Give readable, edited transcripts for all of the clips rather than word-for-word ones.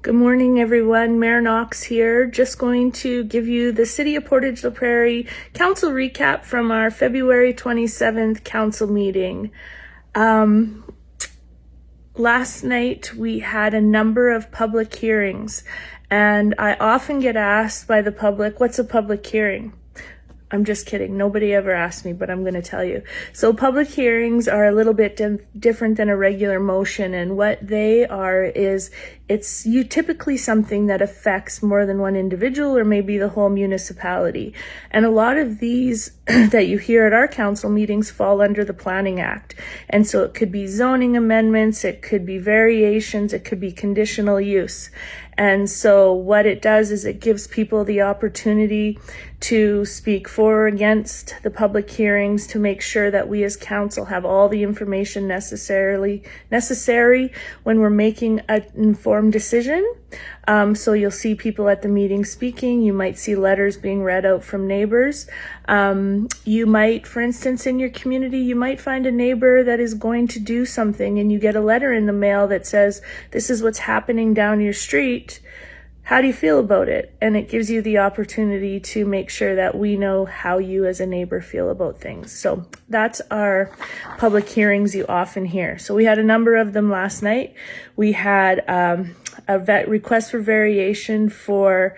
Good morning, everyone. Mayor Knox here. Just going to give you the City of Portage la Prairie Council recap from our February 27th Council meeting. Last night we had a number of public hearings, and I often get asked by the public, what's a public hearing? I'm just kidding. Nobody ever asked me, but I'm going to tell you. So public hearings are a little bit different than a regular motion, and what they are is it's typically something that affects more than one individual or maybe the whole municipality. And a lot of these that you hear at our council meetings fall under the Planning Act. And so it could be zoning amendments, it could be variations, it could be conditional use. And so what it does is it gives people the opportunity to speak for or against the public hearings to make sure that we as council have all the information necessary when we're making an informed decision. So you'll see people at the meeting speaking. You might see letters being read out from neighbors. You might, for instance, in your community, you might find a neighbor that is going to do something and you get a letter in the mail that says, this is what's happening down your street. How do you feel about it? And it gives you the opportunity to make sure that we know how you as a neighbor feel about things. So that's our public hearings you often hear. So we had a number of them last night. We had a request for variation for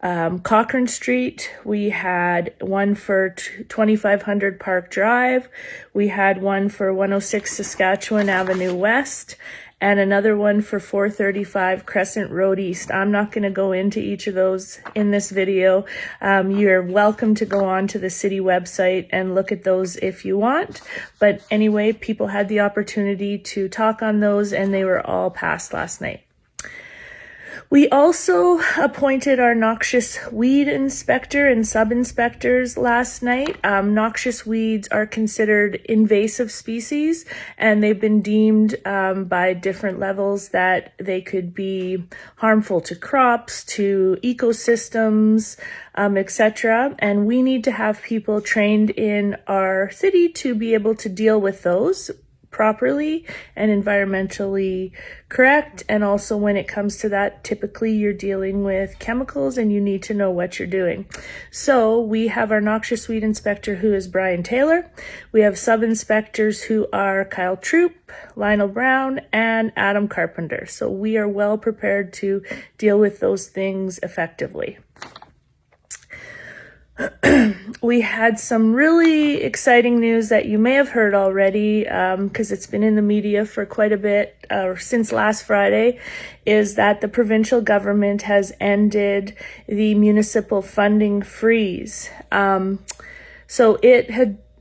Cochrane Street. We had one for 2500 Park Drive. We had one for 106 Saskatchewan Avenue West, and another one for 435 Crescent Road East. I'm not going to go into each of those in this video. You're welcome to go on to the city website and look at those if you want. But anyway, people had the opportunity to talk on those, and they were all passed last night. We also appointed our noxious weed inspector and sub-inspectors last night. Noxious weeds are considered invasive species, and they've been deemed by different levels that they could be harmful to crops, to ecosystems, etc. And we need to have people trained in our city to be able to deal with those properly and environmentally correct. And also when it comes to that, typically you're dealing with chemicals and you need to know what you're doing. So we have our noxious weed inspector, who is Brian Taylor. We have sub-inspectors who are Kyle Troop, Lionel Brown, and Adam Carpenter. So we are well prepared to deal with those things effectively. We had some really exciting news that you may have heard already, because it's been in the media for quite a bit, since last Friday, is that the provincial government has ended the municipal funding freeze.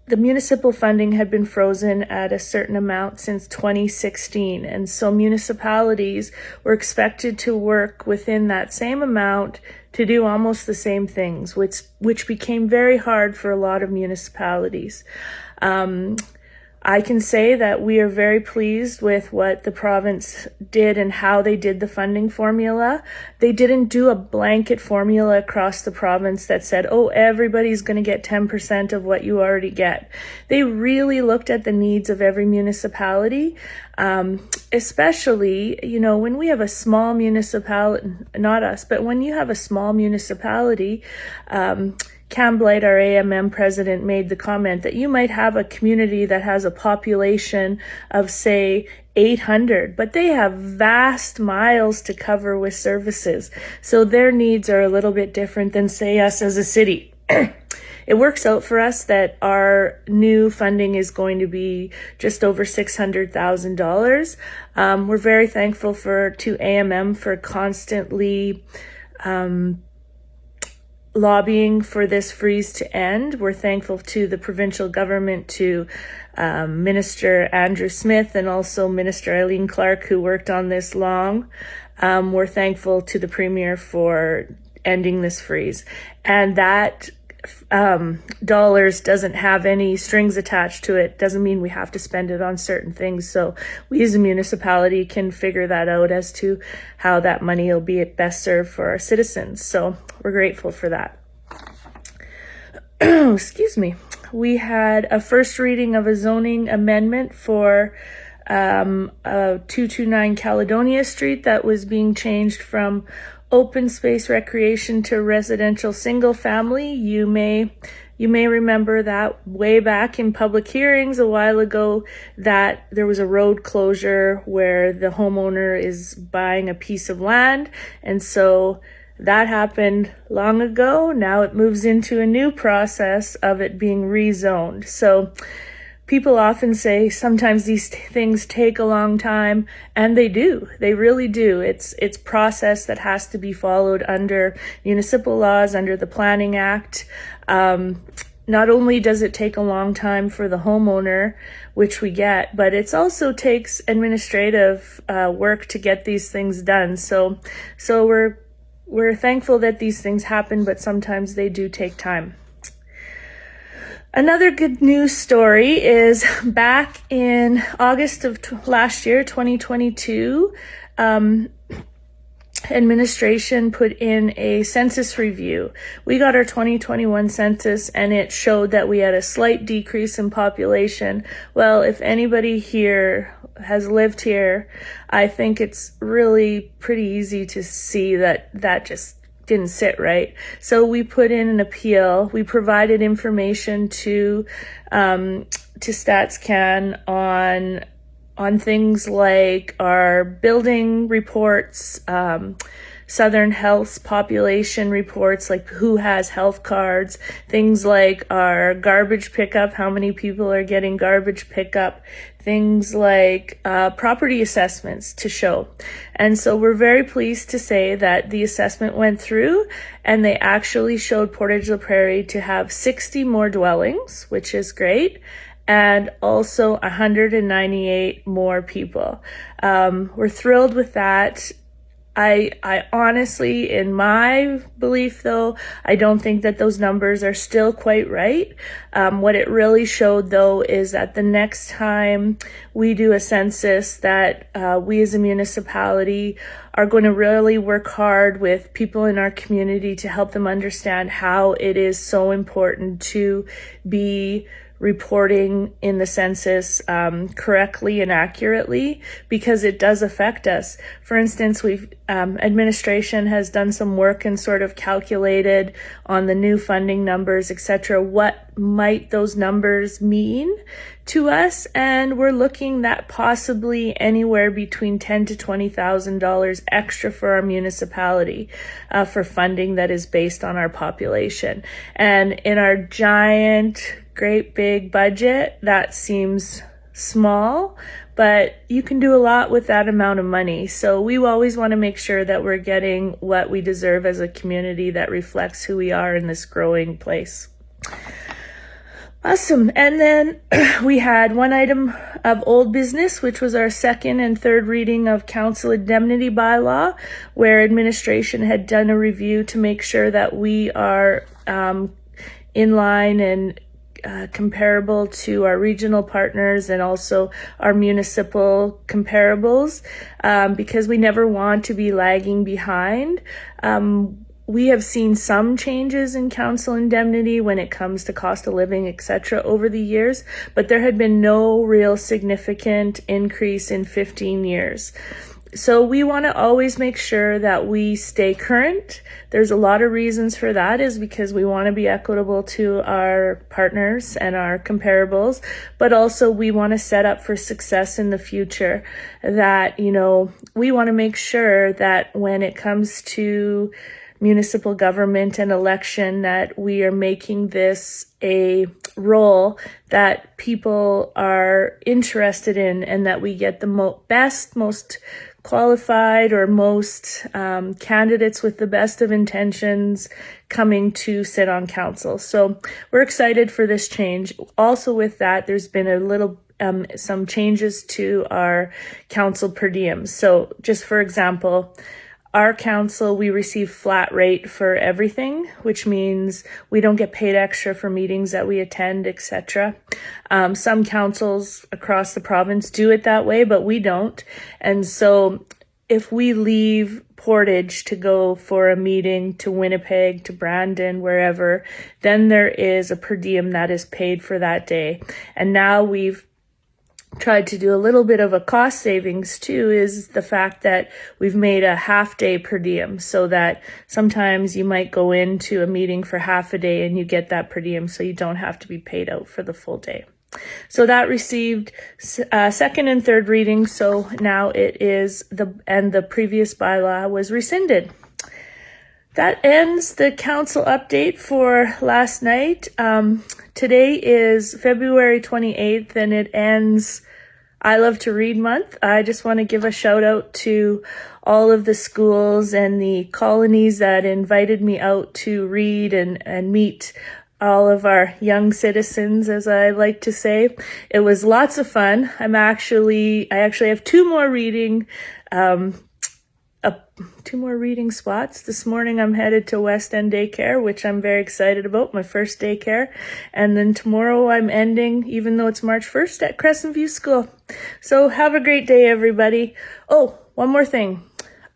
The municipal funding had been frozen at a certain amount since 2016, and so municipalities were expected to work within that same amount to do almost the same things, which became very hard for a lot of municipalities. I can say that we are very pleased with what the province did and how they did the funding formula. They didn't do a blanket formula across the province that said, oh, everybody's going to get 10% of what you already get. They really looked at the needs of every municipality, especially, when we have a small municipality, not us, but when you have a small municipality, Cam Blight, our AMM president, made the comment that you might have a community that has a population of, say, 800, but they have vast miles to cover with services. So their needs are a little bit different than, say, us as a city. It works out for us that our new funding is going to be just over $600,000. We're very thankful to AMM for constantly lobbying for this freeze to end. We're thankful to the provincial government, to Minister Andrew Smith and also Minister Eileen Clark, who worked on this long. We're thankful to the Premier for ending this freeze. And that dollars doesn't have any strings attached to it. Doesn't mean we have to spend it on certain things. So we as a municipality can figure that out as to how that money will be best served for our citizens. So we're grateful for that. Excuse me. We had a first reading of a zoning amendment for 229 Caledonia Street that was being changed from open space recreation to residential single family. You may remember that way back in public hearings a while ago, that there was a road closure where the homeowner is buying a piece of land. And so that happened long ago. Now it moves into a new process of it being rezoned. So people often say sometimes these things take a long time, and they do. They really do. It's process that has to be followed under municipal laws, under the Planning Act. Not only does it take a long time for the homeowner, which we get, but it also takes administrative work to get these things done. So we're thankful that these things happen, but sometimes they do take time. Another good news story is back in August of last year, 2022, administration put in a census review. We got our 2021 census, and it showed that we had a slight decrease in population. Well, if anybody here has lived here, I think it's really pretty easy to see that just didn't sit right. So we put in an appeal. We provided information to StatsCan on things like our building reports, Southern Health's population reports, like who has health cards, things like our garbage pickup, how many people are getting garbage pickup, things like property assessments to show. And so we're very pleased to say that the assessment went through, and they actually showed Portage la Prairie to have 60 more dwellings, which is great, and also 198 more people. We're thrilled with that. I honestly, in my belief though, I don't think that those numbers are still quite right. What it really showed though is that the next time we do a census, that we as a municipality are going to really work hard with people in our community to help them understand how it is so important to be reporting in the census correctly and accurately, because it does affect us. For instance, we've administration has done some work and sort of calculated on the new funding numbers, etc., what might those numbers mean to us, and we're looking at possibly anywhere between $10,000 to $20,000 extra for our municipality for funding that is based on our population. And in our great big budget, that seems small, but you can do a lot with that amount of money. So we always want to make sure that we're getting what we deserve as a community that reflects who we are in this growing place. Awesome. And then we had one item of old business, which was our second and third reading of council indemnity bylaw, where administration had done a review to make sure that we are in line and comparable to our regional partners and also our municipal comparables, because we never want to be lagging behind. We have seen some changes in council indemnity when it comes to cost of living, etc., over the years, but there had been no real significant increase in 15 years. So we want to always make sure that we stay current. There's a lot of reasons for that, is because we want to be equitable to our partners and our comparables, but also we want to set up for success in the future. That, we want to make sure that when it comes to municipal government and election, that we are making this a role that people are interested in, and that we get the best, most qualified, or most candidates with the best of intentions coming to sit on council. So we're excited for this change. Also with that, there's been a little some changes to our council per diems. So just for example, our council, we receive flat rate for everything, which means we don't get paid extra for meetings that we attend, etc. Some councils across the province do it that way, but we don't. And so if we leave Portage to go for a meeting to Winnipeg, to Brandon, wherever, then there is a per diem that is paid for that day. And now we've tried to do a little bit of a cost savings too is the fact that we've made a half day per diem, so that sometimes you might go into a meeting for half a day and you get that per diem, so you don't have to be paid out for the full day. So that received second and third readings, so now it is the previous bylaw was rescinded. That ends the council update for last night. Today is February 28th and it ends I Love to Read Month. I just want to give a shout out to all of the schools and the colonies that invited me out to read and meet all of our young citizens, as I like to say. It was lots of fun. I actually have two more reading spots. This morning I'm headed to West End Daycare, which I'm very excited about, my first daycare. And then tomorrow I'm ending, even though it's March 1st, at Crescent View School. So have a great day, everybody. Oh, one more thing.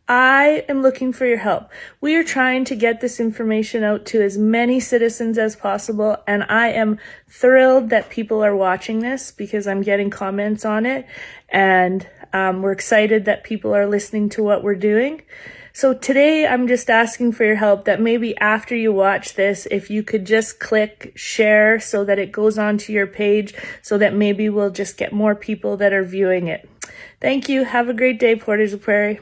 I am looking for your help. We are trying to get this information out to as many citizens as possible, and I am thrilled that people are watching this because I'm getting comments on it, and we're excited that people are listening to what we're doing. So today I'm just asking for your help that maybe after you watch this, if you could just click share so that it goes onto your page, so that maybe we'll just get more people that are viewing it. Thank you. Have a great day, Porters of Prairie.